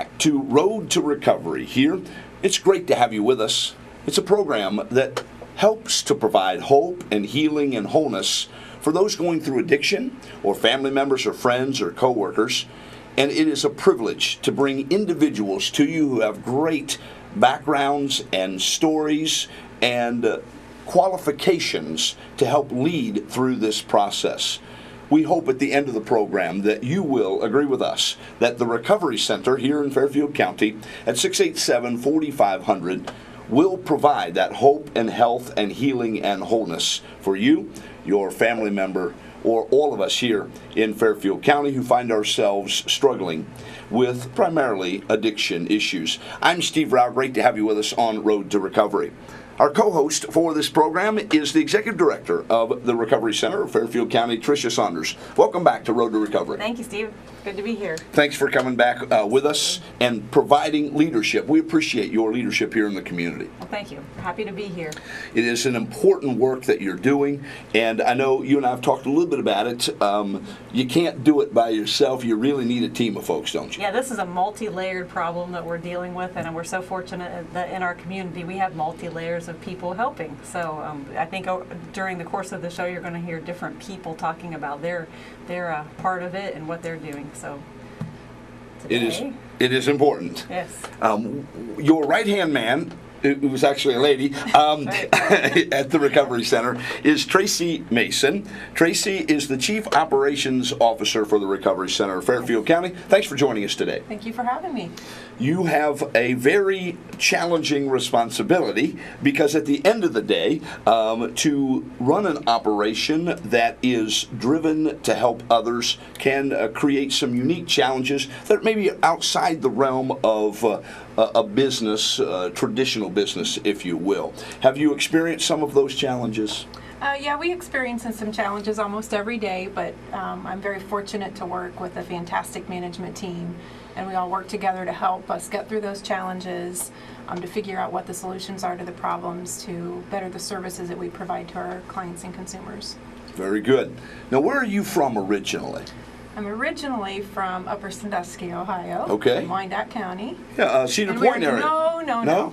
back to Road to Recovery here. It's great to have you with us. It's a program that helps to provide hope and healing and wholeness for those going through addiction or family members or friends or coworkers. And it is a privilege to bring individuals to you who have great backgrounds and stories and qualifications to help lead through this process. We hope at the end of the program that you will agree with us that the Recovery Center here in Fairfield County at 687-4500 will provide that hope and health and healing and wholeness for you, your family member, or all of us here in Fairfield County who find ourselves struggling with primarily addiction issues. I'm Steve Rao. Great to have you with us on Road to Recovery. Our co-host for this program is the Executive Director of the Recovery Center of Fairfield County, Traci. Welcome back to Road to Recovery. Thank you, Steve. Good to be here. Thanks for coming back with us and providing leadership. We appreciate your leadership here in the community. Well, thank you. Happy to be here. It is an important work that you're doing, and I know you and I have talked a little bit about it. You can't do it by yourself. You really need a team of folks, don't you? Yeah, this is a multi-layered problem that we're dealing with, and we're so fortunate that in our community we have multi-layers of people helping. So I think during the course of the show you're going to hear different people talking about their part of it and what they're doing. So today, it is important. Yes. Your right-hand man, who was actually a lady at the Recovery Center, is Traci Mason. Traci is the Chief Operations Officer for the Recovery Center of Fairfield County. Thanks for joining us today. Thank you for having me. You have a very challenging responsibility because at the end of the day, to run an operation that is driven to help others can create some unique challenges that may be outside the realm of a business, traditional business, if you will. Have you experienced some of those challenges? Yeah, we experience some challenges almost every day, but I'm very fortunate to work with a fantastic management team, and we all work together to help us get through those challenges, to figure out what the solutions are to the problems, to better the services that we provide to our clients and consumers. Very good. Now, where are you from originally? I'm originally from Upper Sandusky, Ohio. Okay. In Wyandotte County. Yeah, Cedar Point area. No.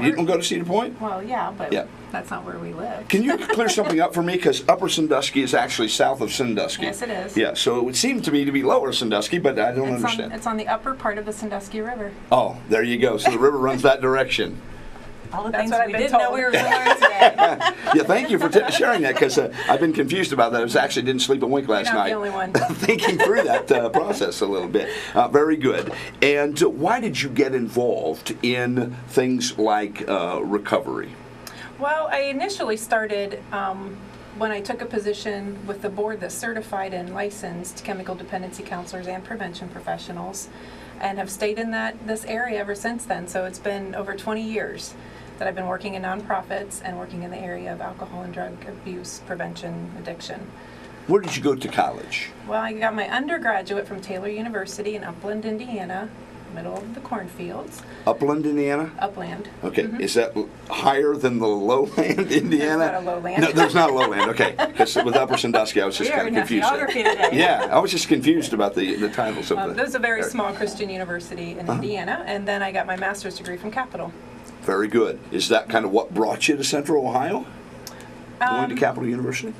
You don't go to Cedar Point? Well, yeah, but that's not where we live. Can you clear something up for me? Because Upper Sandusky is actually south of Sandusky. Yes, it is. Yeah, so it would seem to me to be Lower Sandusky, but I don't understand. It's on the upper part of the Sandusky River. Oh, there you go. So the river runs that direction. All the That's things what we I've been didn't know told. we were going to learn today. Yeah, thank you for sharing that, because I've been confused about that. I actually didn't sleep a wink last night. You're not the only one. Thinking through that process a little bit. Very good. And why did you get involved in things like recovery? Well, I initially started when I took a position with the board that certified and licensed chemical dependency counselors and prevention professionals, and have stayed in this area ever since then. So it's been over 20 years that I've been working in nonprofits and working in the area of alcohol and drug abuse prevention, addiction. Where did you go to college? Well, I got my undergraduate from Taylor University in Upland, Indiana, middle of the cornfields. Upland, Indiana? Upland. Okay. Mm-hmm. Is that higher than the lowland, Indiana? There's not a lowland. No, there's not a lowland. Okay. Because with Upper Sandusky, I was just kind of confused. Geography today. Yeah, I was just confused about the titles of This is a very small Christian university in Indiana, and then I got my master's degree from Capital. Very good. Is that kind of what brought you to Central Ohio? Going to Capital University?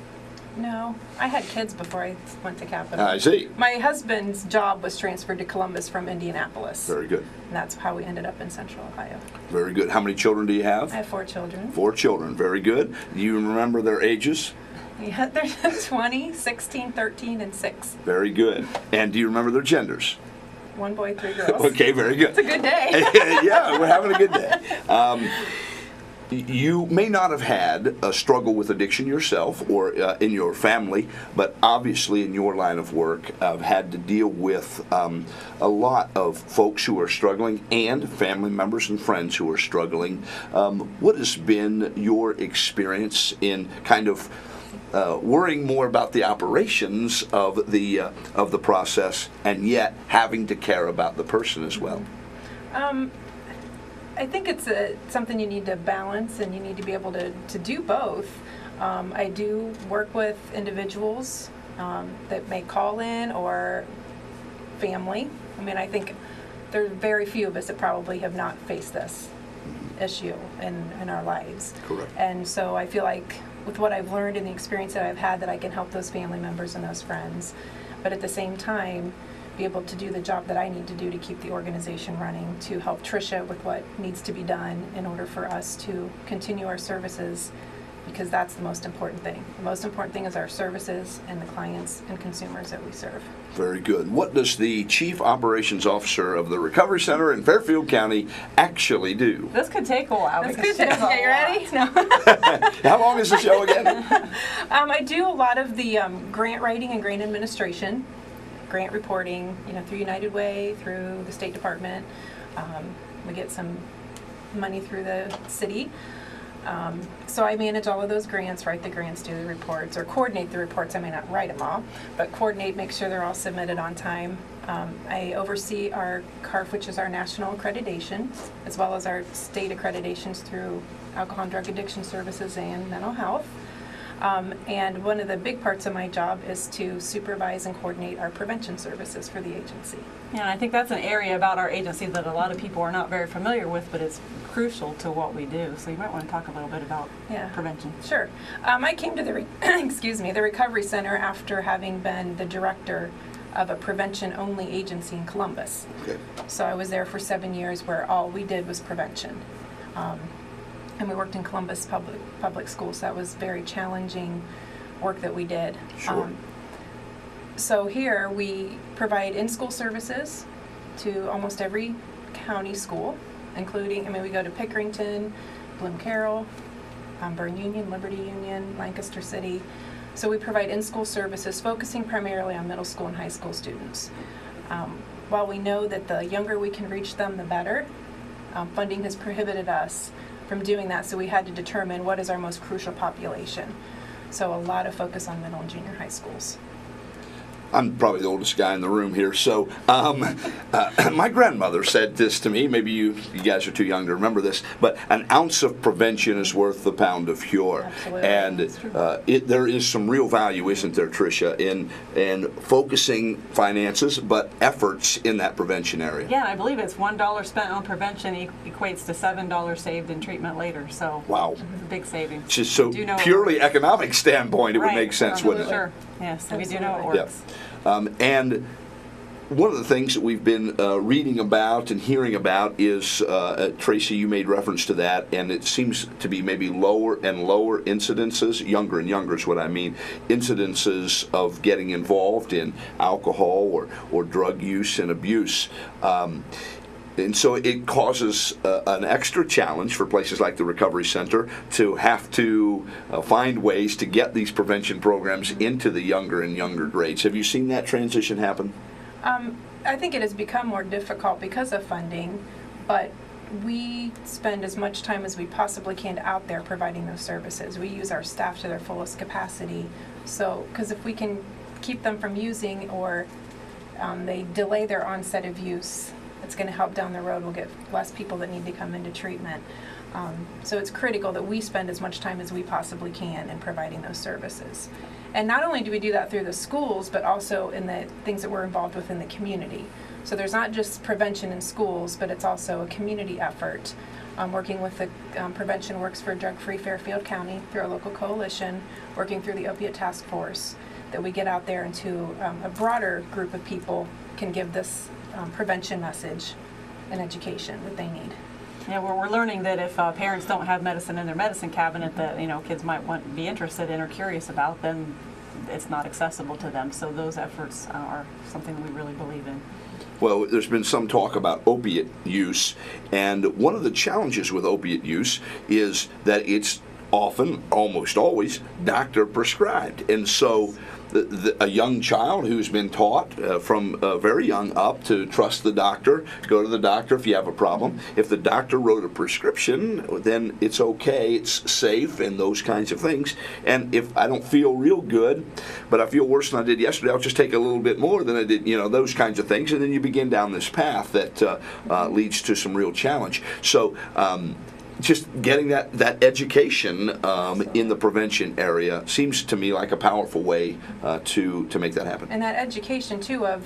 No, I had kids before I went to Capital. I see. My husband's job was transferred to Columbus from Indianapolis. Very good. And that's how we ended up in Central Ohio. Very good. How many children do you have? I have 4 children. 4 children. Very good. Do you remember their ages? Yeah, they're 20, 16, 13, and 6. Very good. And do you remember their genders? 1 boy, 3 girls. Okay, very good. It's a good day. Yeah, we're having a good day. You may not have had a struggle with addiction yourself or in your family, but obviously in your line of work have had to deal with a lot of folks who are struggling and family members and friends who are struggling. What has been your experience in kind of worrying more about the operations of the process and yet having to care about the person as well? I think it's something you need to balance, and you need to be able to do both. I do work with individuals that may call in, or family. I mean, I think there's very few of us that probably have not faced this issue in our lives. Correct. And so I feel like with what I've learned and the experience that I've had, that I can help those family members and those friends, but at the same time be able to do the job that I need to do to keep the organization running, to help Tricia with what needs to be done in order for us to continue our services, because that's the most important thing. The most important thing is our services and the clients and consumers that we serve. Very good. What does the Chief Operations Officer of the Recovery Center in Fairfield County actually do? This could take a while. That's because good. there's a Okay, you ready? lot. No. How long is the show again? I do a lot of the grant writing and grant administration, grant reporting, through United Way, through the State Department. We get some money through the city. So I manage all of those grants, write the grants, do the reports, or coordinate the reports. I may not write them all, but coordinate, make sure they're all submitted on time. I oversee our CARF, which is our national accreditation, as well as our state accreditations through Alcohol and Drug Addiction Services and mental health. And one of the big parts of my job is to supervise and coordinate our prevention services for the agency. Yeah, and I think that's an area about our agency that a lot of people are not very familiar with, but it's crucial to what we do. So you might want to talk a little bit about prevention. Sure. I came to the the Recovery Center after having been the director of a prevention-only agency in Columbus. Okay. So I was there for 7 years, where all we did was prevention. And we worked in Columbus public schools, so that was very challenging work that we did. Sure. So here we provide in-school services to almost every county school, including, we go to Pickerington, Bloom Carroll, Bern Union, Liberty Union, Lancaster City. So we provide in-school services focusing primarily on middle school and high school students. While we know that the younger we can reach them, the better, funding has prohibited us from doing that, so we had to determine what is our most crucial population. So a lot of focus on middle and junior high schools. I'm probably the oldest guy in the room here. So my grandmother said this to me. Maybe you guys are too young to remember this, but an ounce of prevention is worth a pound of cure. Absolutely. And there is some real value, isn't there, Tricia, in focusing finances, but efforts in that prevention area. Yeah, I believe it's $1 spent on prevention equates to $7 saved in treatment later. So wow, it's a big savings. Just so purely economic standpoint, it would make sense, wouldn't it? Sure. Yes, we do know it Yeah. works. And one of the things that we've been reading about and hearing about is, Traci, you made reference to that, and it seems to be maybe lower and lower incidences, younger and younger is what I mean, incidences of getting involved in alcohol or drug use and abuse. And so it causes an extra challenge for places like the Recovery Center to have to find ways to get these prevention programs into the younger and younger grades. Have you seen that transition happen? I think it has become more difficult because of funding, but we spend as much time as we possibly can out there providing those services. We use our staff to their fullest capacity. So, because if we can keep them from using, or they delay their onset of use, it's going to help down the road. We'll get less people that need to come into treatment. So it's critical that we spend as much time as we possibly can in providing those services. And not only do we do that through the schools, but also in the things that we're involved with in the community. So there's not just prevention in schools, but it's also a community effort. Working with the Prevention Works for Drug-Free Fairfield County through our local coalition, working through the Opiate Task Force, that we get out there into a broader group of people can give this prevention message and education that they need. Yeah, we're learning that if parents don't have medicine in their medicine cabinet that kids might be interested in or curious about, then it's not accessible to them. So those efforts are something that we really believe in. Well, there's been some talk about opiate use, and one of the challenges with opiate use is that it's often, almost always, doctor prescribed. And so a young child who's been taught from very young up to trust the doctor, go to the doctor if you have a problem. If the doctor wrote a prescription, then it's okay, it's safe, and those kinds of things. And if I don't feel real good, but I feel worse than I did yesterday, I'll just take a little bit more than I did, those kinds of things. And then you begin down this path that leads to some real challenge. So just getting that education in the prevention area seems to me like a powerful way to make that happen. And that education too of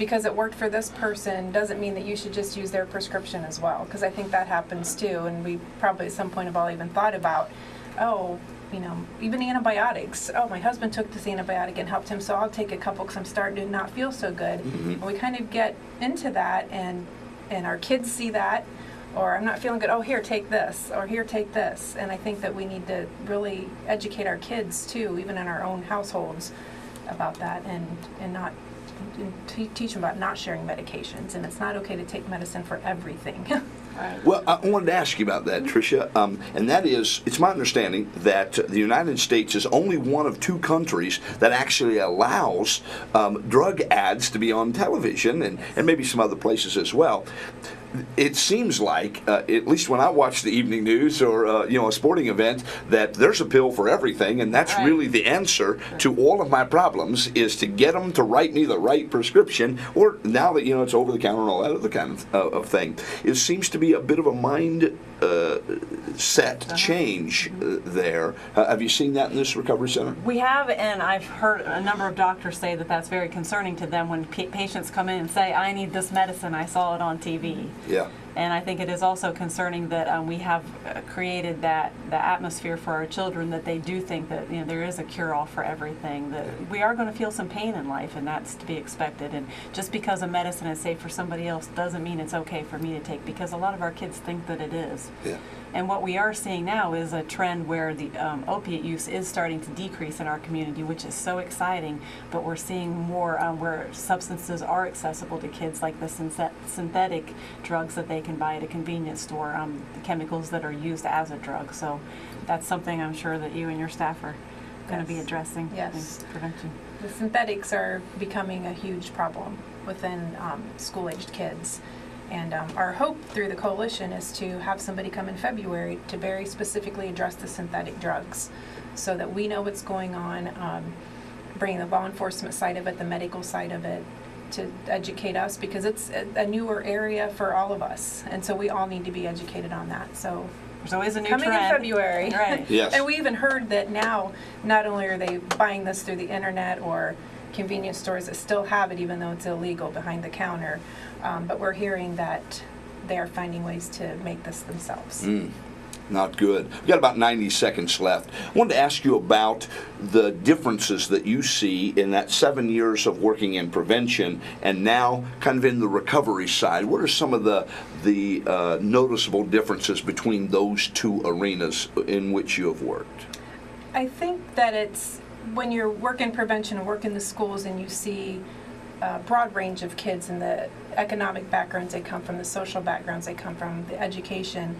because it worked for this person doesn't mean that you should just use their prescription as well, because I think that happens too, and we probably at some point have all even thought about, oh, you know, even antibiotics. Oh, my husband took this antibiotic and helped him, so I'll take a couple because I'm starting to not feel so good. And we kind of get into that, and our kids see that, or I'm not feeling good, oh, here, take this, or here, take this. And I think that we need to really educate our kids too, even in our own households, about that, and not teach them about not sharing medications. And it's not okay to take medicine for everything. Right. Well, I wanted to ask you about that, Tricia, and that is, it's my understanding that the United States is only one of 2 countries that actually allows drug ads to be on television, and maybe some other places as well. It seems like, at least when I watch the evening news or a sporting event, that there's a pill for everything, and that's really the answer to all of my problems, is to get them to write me the right prescription, or now that it's over the counter and all that other kind of thing. It seems to be a bit of a mind set change there. Have you seen that in this recovery center? We have, and I've heard a number of doctors say that that's very concerning to them when patients come in and say, I need this medicine, I saw it on TV. Yeah. And I think it is also concerning that we have created the atmosphere for our children that they do think that there is a cure-all for everything. That we are going to feel some pain in life, and that's to be expected. And just because a medicine is safe for somebody else doesn't mean it's okay for me to take, because a lot of our kids think that it is. Yeah. And what we are seeing now is a trend where the opiate use is starting to decrease in our community, which is so exciting. But we're seeing more where substances are accessible to kids, like the synthetic drugs that they can buy at a convenience store, the chemicals that are used as a drug. So that's something I'm sure that you and your staff are going to be addressing in prevention. The synthetics are becoming a huge problem within school-aged kids. And our hope through the coalition is to have somebody come in February to very specifically address the synthetic drugs, so that we know what's going on, bring the law enforcement side of it, the medical side of it, to educate us, because it's a newer area for all of us, and so we all need to be educated on that. So there's always a new coming trend. in February. Right. Yes. And we even heard that now not only are they buying this through the internet or convenience stores that still have it, even though it's illegal behind the counter, but we're hearing that they are finding ways to make this themselves. Not good. We've got about 90 seconds left. I wanted to ask you about the differences that you see in that 7 years of working in prevention and now kind of in the recovery side. What are some of the noticeable differences between those 2 arenas in which you have worked? I think that it's when you're working prevention and work in the schools and you see a broad range of kids and the economic backgrounds they come from, the social backgrounds they come from, the education,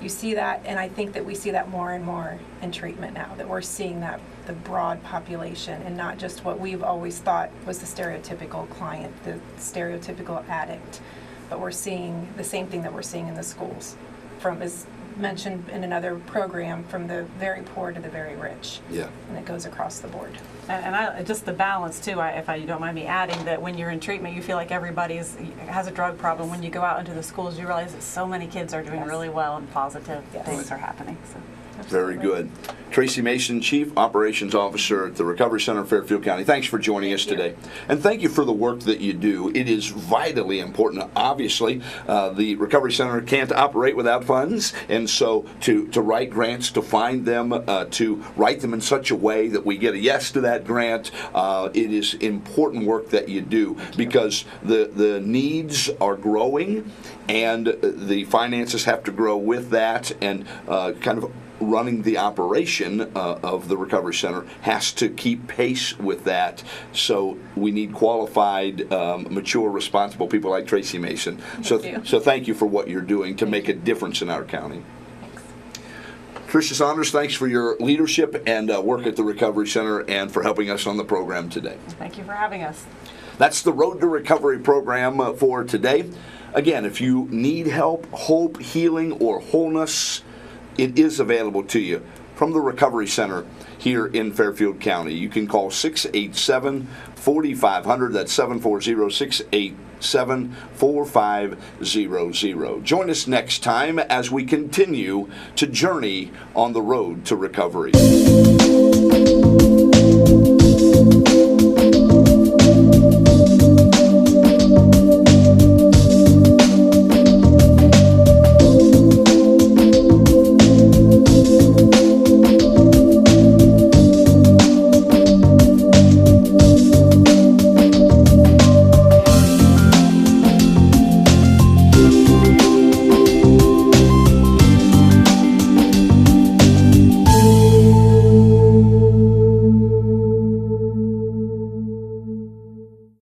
you see that, and I think that we see that more and more in treatment now, that we're seeing that the broad population and not just what we've always thought was the stereotypical client, the stereotypical addict, but we're seeing the same thing that we're seeing in the schools, from, as mentioned in another program, from the very poor to the very rich. Yeah. And it goes across the board. And just the balance too, if you don't mind me adding, that when you're in treatment you feel like everybody has a drug problem. When you go out into the schools you realize that so many kids are doing really well and positive things are happening. So. Very good. Traci Mason, Chief Operations Officer at the Recovery Center of Fairfield County. Thanks for joining us today. And thank you for the work that you do. It is vitally important. Obviously, the Recovery Center can't operate without funds, and so to write grants, to find them, to write them in such a way that we get a yes to that grant, it is important work that you do, because the needs are growing and the finances have to grow with that, and kind of running the operation of the Recovery Center has to keep pace with that. So we need qualified, mature, responsible people like Traci Mason. So thank you for what you're doing to make a difference in our county. Tricia Saunders, thanks for your leadership and work at the Recovery Center and for helping us on the program today. Thank you for having us. That's the Road to Recovery program for today. Again, if you need help, hope, healing, or wholeness, it is available to you from the Recovery Center here in Fairfield County. You can call 687-4500. That's 740-687-4500. Join us next time as we continue to journey on the road to recovery.